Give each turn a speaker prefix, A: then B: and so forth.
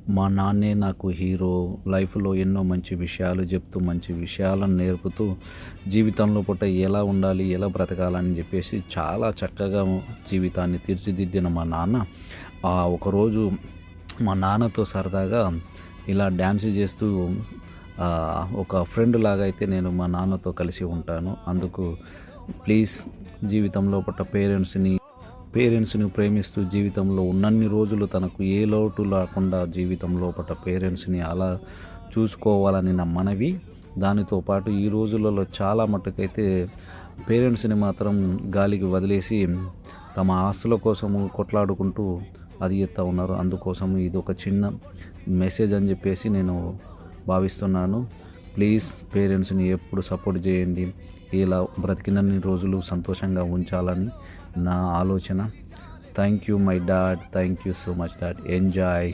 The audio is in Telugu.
A: మా నాన్నే నాకు హీరో. లైఫ్‌లో ఎన్నో మంచి విషయాలు చెప్తూ, మంచి విషయాలను నేర్పుతూ, జీవితంలో పూట ఎలా ఉండాలి, ఎలా బ్రతకాలని చెప్పేసి చాలా చక్కగా జీవితాన్ని తీర్చిదిద్దిన మా నాన్న, ఒకరోజు మా నాన్నతో సరదాగా ఇలా డ్యాన్స్ చేస్తూ ఒక ఫ్రెండ్ లాగా అయితే నేను మా నాన్నతో కలిసి ఉంటాను. అందుకు ప్లీజ్ జీవితంలో పూట పేరెంట్స్‌ని ప్రేమిస్తూ జీవితంలో ఉన్నన్ని రోజులు తనకు ఏ లోటు లేకుండా జీవితం లోపట పేరెంట్స్‌ని అలా చూసుకోవాలని నా మనవి. దానితో పాటు ఈ రోజులలో చాలా మట్టుకైతే పేరెంట్స్‌ని మాత్రం గాలికి వదిలేసి తమ ఆస్తుల కోసము కొట్లాడుకుంటూ అది చేస్తా ఉన్నారు. అందుకోసం ఇది ఒక చిన్న మెసేజ్ అని చెప్పేసి నేను భావిస్తున్నాను. ప్లీజ్ పేరెంట్స్‌ని ఎప్పుడు సపోర్ట్ చేయండి. ఇలా బ్రతికినన్ని రోజులు సంతోషంగా ఉంచాలని నా ఆలోచన. Thank you my dad. Thank you so much dad. Enjoy.